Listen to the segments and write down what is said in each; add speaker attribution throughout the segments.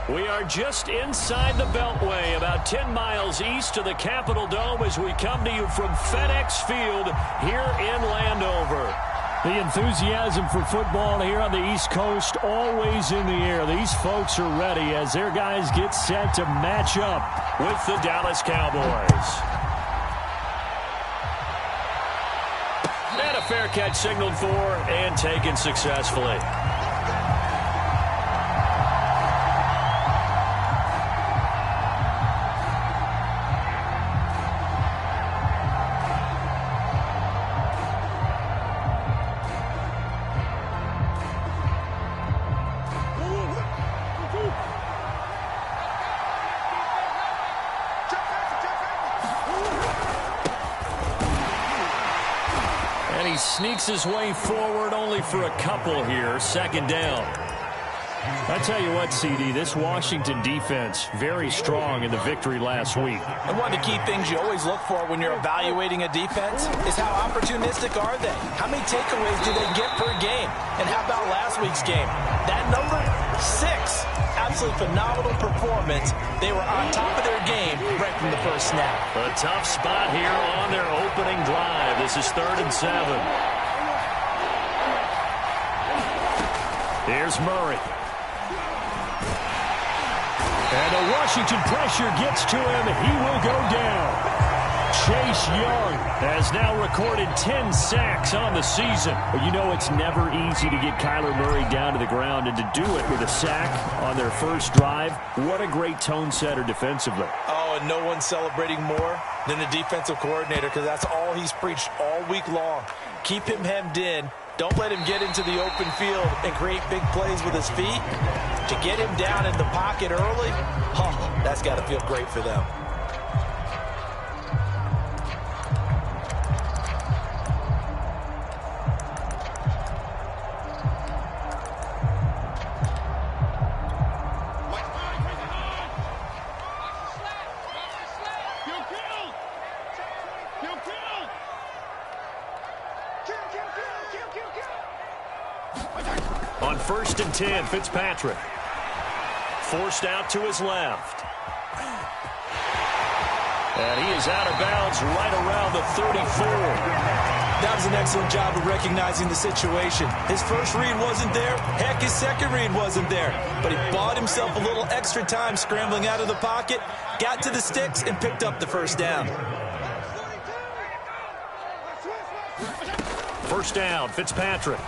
Speaker 1: We are just inside the Beltway, about 10 miles east of the Capitol Dome as we come to you from FedEx Field here in Landover.
Speaker 2: The enthusiasm for football here on the East Coast always in the air. These folks are ready as their guys get set to match up
Speaker 1: with the Dallas Cowboys. And a fair catch signaled for and taken successfully. Sneaks his way forward only for a couple here. Second down.
Speaker 2: I tell you what, CD, this Washington defense, very strong in the victory last week.
Speaker 3: And one of the key things you always look for when you're evaluating a defense is how opportunistic are they? How many takeaways do they get per game? And how about last week's game? That number, 6. Absolutely phenomenal performance. They were on top of their game right from the first snap.
Speaker 1: A tough spot here on their opening drive. This is 3rd and 7. Here's Murray.
Speaker 2: And the Washington pressure gets to him. He will go down. Chase Young has now recorded 10 sacks on the season. But you know it's never easy to get Kyler Murray down to the ground, and to do it with a sack on their first drive, what a great tone setter defensively.
Speaker 3: Oh, and no one's celebrating more than the defensive coordinator, because that's all he's preached all week long. Keep him hemmed in. Don't let him get into the open field and create big plays with his feet. To get him down in the pocket early, that's got to feel great for them.
Speaker 1: On 1st and 10, Fitzpatrick. Forced out to his left. And he is out of bounds right around the 34.
Speaker 3: That was an excellent job of recognizing the situation. His first read wasn't there. Heck, his second read wasn't there. But he bought himself a little extra time scrambling out of the pocket, got to the sticks, and picked up the first down.
Speaker 1: First down, Fitzpatrick.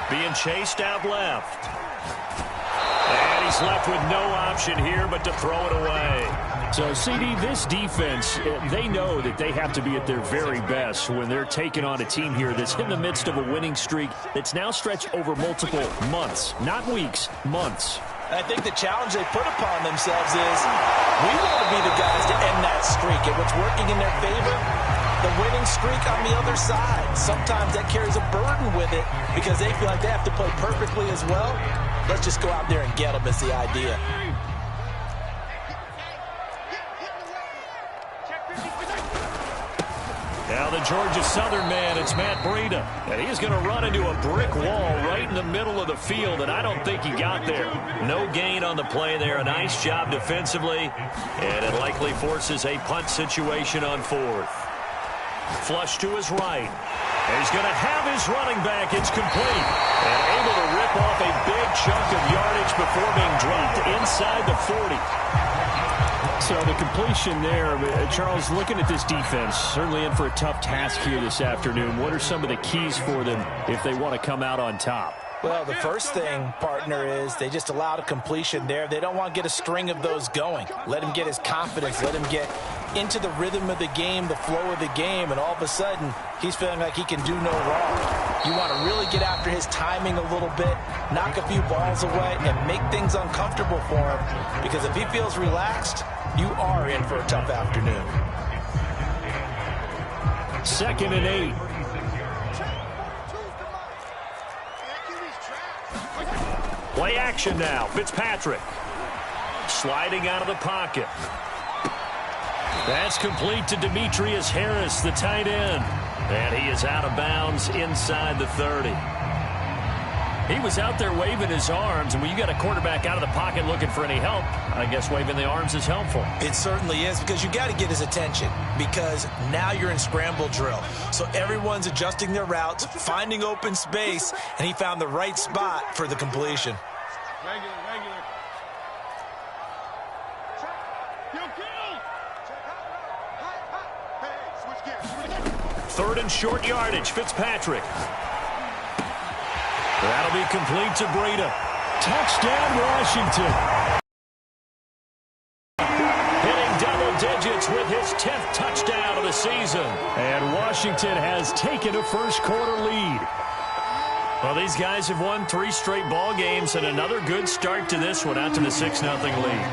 Speaker 1: Being chased out left. And he's left with no option here but to throw it away.
Speaker 2: So, CD, this defense, they know that they have to be at their very best when they're taking on a team here that's in the midst of a winning streak that's now stretched over multiple months. Not weeks, months.
Speaker 3: I think the challenge they put upon themselves is we want to be the guys to end that streak. And what's working in their favor, the winning streak on the other side. Sometimes that carries a burden with it because they feel like they have to play perfectly as well. Let's just go out there and get them is the idea.
Speaker 1: Now the Georgia Southern man, it's Matt Breida. And he's going to run into a brick wall right in the middle of the field, and I don't think he got there. No gain on the play there. A nice job defensively, and it likely forces a punt situation on 4th. Flush to his right. And he's going to have his running back. It's complete. And able to rip off a big chunk of yardage before being dropped inside the 40.
Speaker 2: So the completion there, Charles, looking at this defense, certainly in for a tough task here this afternoon. What are some of the keys for them if they want to come out on top?
Speaker 3: Well, the first thing, partner, is they just allowed a completion there. They don't want to get a string of those going. Let him get his confidence. Let him get into the rhythm of the game, the flow of the game, and all of a sudden, he's feeling like he can do no wrong. You want to really get after his timing a little bit, knock a few balls away, and make things uncomfortable for him. Because if he feels relaxed, you are in for a tough afternoon.
Speaker 2: 2nd and 8.
Speaker 1: Play action now. Fitzpatrick sliding out of the pocket. That's complete to Demetrius Harris, the tight end. And he is out of bounds inside the 30.
Speaker 2: He was out there waving his arms, and when you got a quarterback out of the pocket looking for any help, I guess waving the arms is helpful.
Speaker 3: It certainly is, because you got to get his attention, because now you're in scramble drill. So everyone's adjusting their routes, finding open space, and he found the right spot for the completion.
Speaker 4: Regular.
Speaker 2: 3rd and short yardage, Fitzpatrick. That'll be complete to Breida. Touchdown, Washington. Hitting double digits with his 10th touchdown of the season. And Washington has taken a first-quarter lead. Well, these guys have won 3 straight ball games, and another good start to this one, out to the 6-0 lead.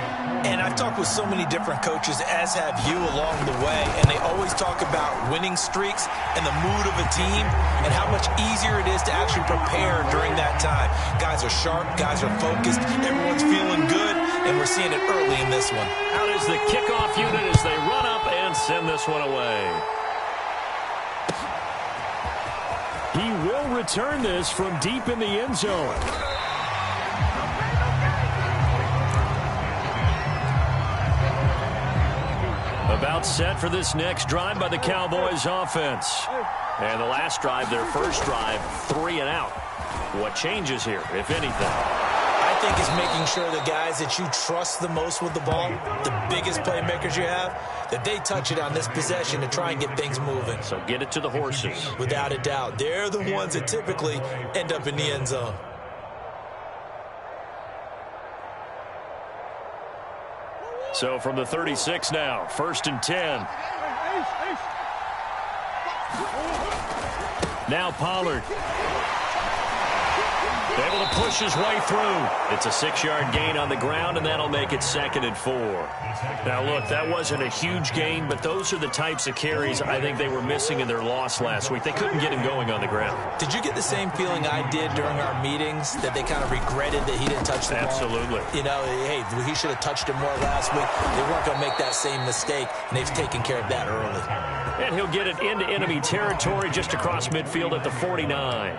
Speaker 3: And I've talked with so many different coaches, as have you, along the way, and they always talk about winning streaks and the mood of a team and how much easier it is to actually prepare during that time. Guys are sharp, guys are focused, everyone's feeling good, and we're seeing it early in this one.
Speaker 1: Out is the kickoff unit as they run up and send this one away.
Speaker 2: He will return this from deep in the end zone. About set for this next drive by the Cowboys offense. And the last drive, their first drive, 3 and out. What changes here, if anything?
Speaker 3: I think it's making sure the guys that you trust the most with the ball, the biggest playmakers you have, that they touch it on this possession to try and get things moving.
Speaker 1: So get it to the horses.
Speaker 3: Without a doubt. They're the ones that typically end up in the end zone.
Speaker 2: So from the 36 now, 1st and 10. Now Pollard. Able to push his way through. It's a 6-yard gain on the ground, and that'll make it 2nd and 4. Now, look, that wasn't a huge gain, but those are the types of carries I think they were missing in their loss last week. They couldn't get him going on the ground.
Speaker 3: Did you get the same feeling I did during our meetings, that they kind of regretted that he didn't touch the ball?
Speaker 2: Absolutely.
Speaker 3: You know, hey, he should have touched it more last week. They weren't going to make that same mistake, and they've taken care of that early.
Speaker 1: And he'll get it into enemy territory just across midfield at the 49.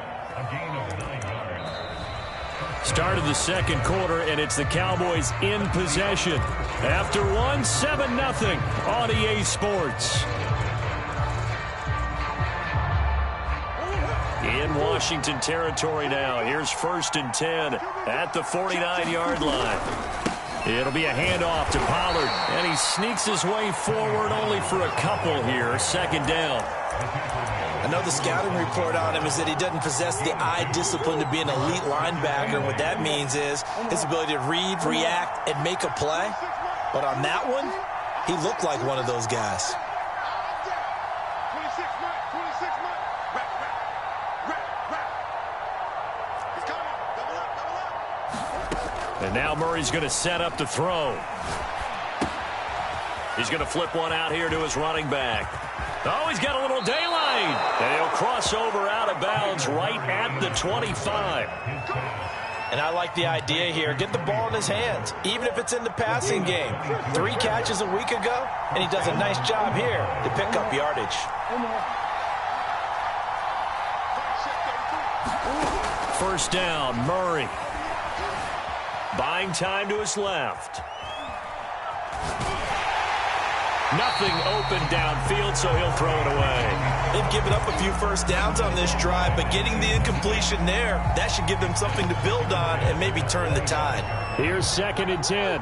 Speaker 2: Start of the 2nd quarter, and it's the Cowboys in possession. After one, 7-0 on EA Sports. In Washington territory now. Here's 1st and 10 at the 49-yard line. It'll be a handoff to Pollard, and he sneaks his way forward only for a couple here. 2nd down.
Speaker 3: I know the scouting report on him is that he doesn't possess the eye discipline to be an elite linebacker. And what that means is his ability to read, react, and make a play. But on that one, he looked like one of those guys.
Speaker 2: And now Murray's going to set up to throw.
Speaker 1: He's going to flip one out here to his running back. Oh, he's got a little daylight. And he'll cross over out of bounds right at the 25.
Speaker 3: And I like the idea here. Get the ball in his hands, even if it's in the passing game. 3 catches a week ago, and he does a nice job here to pick up yardage.
Speaker 2: First down, Murray. Buying time to his left. Nothing open downfield, so he'll throw it away.
Speaker 3: They've given up a few first downs on this drive, but getting the incompletion there, that should give them something to build on and maybe turn the tide.
Speaker 2: Here's 2nd and 10.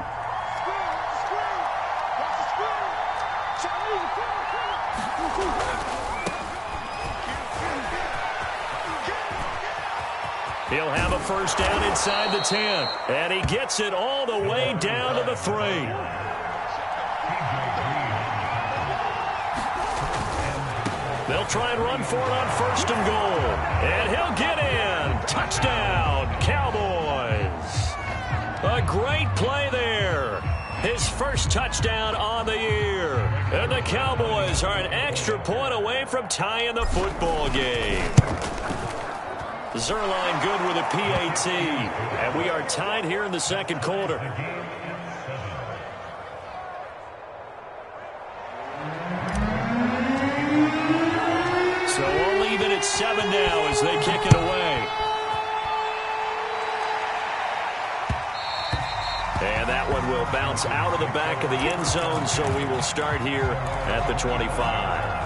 Speaker 2: He'll have a first down inside the 10. And he gets it all the way down to the 3. They'll try and run for it on 1st and goal. And he'll get in. Touchdown, Cowboys. A great play there. His first touchdown on the year. And the Cowboys are an extra point away from tying the football game. Zuerlein good with a PAT. And we are tied here in the 2nd quarter. So we'll leave it at 7 now as they kick it away.
Speaker 1: will bounce out of the back of the end zone, so we will start here at the 25.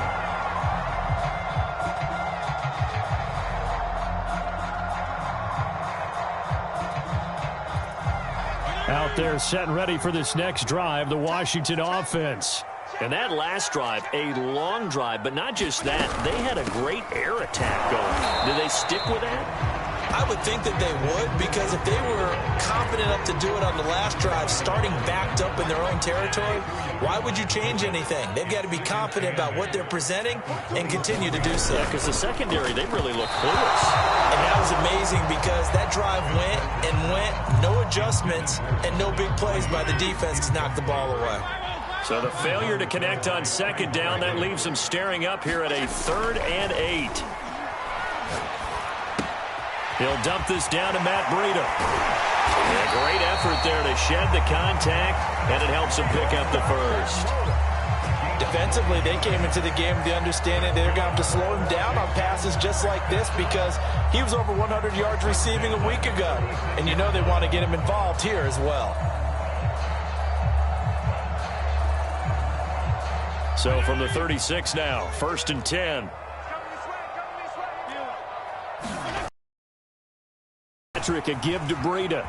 Speaker 2: Out there set and ready for this next drive, the Washington offense.
Speaker 1: And that last drive, a long drive, but not just that. They had a great air attack going. Do they stick with that?
Speaker 3: I would think that they would, because if they were confident enough to do it on the last drive, starting backed up in their own territory, why would you change anything? They've got to be confident about what they're presenting and continue to do so.
Speaker 1: Yeah, because the secondary, they really look clueless.
Speaker 3: And that was amazing because that drive went and went, no adjustments, and no big plays by the defense to knock the ball away.
Speaker 1: So the failure to connect on second down, that leaves them staring up here at a 3rd and 8. He'll dump this down to Matt Breida. And a great effort there to shed the contact, and it helps him pick up the first.
Speaker 3: Defensively, they came into the game with the understanding they're going to have to slow him down on passes just like this because he was over 100 yards receiving a week ago. And you know they want to get him involved here as well.
Speaker 2: So from the 36 now, 1st and 10. Patrick, a give to Breida.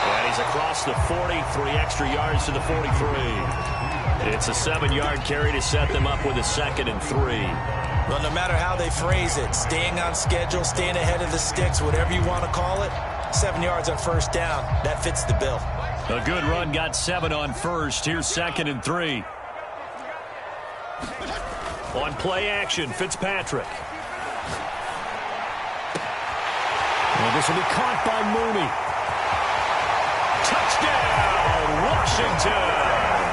Speaker 1: And he's across the 40, 3 extra yards to the 43. It's a 7-yard carry to set them up with a 2nd and 3.
Speaker 3: Well, no matter how they phrase it, staying on schedule, staying ahead of the sticks, whatever you want to call it, 7 yards on 1st down, that fits the bill.
Speaker 2: A good run, got 7 on 1st. Here's 2nd and 3.
Speaker 1: On play action, Fitzpatrick.
Speaker 2: And this will be caught by Mooney.
Speaker 1: Touchdown, Washington!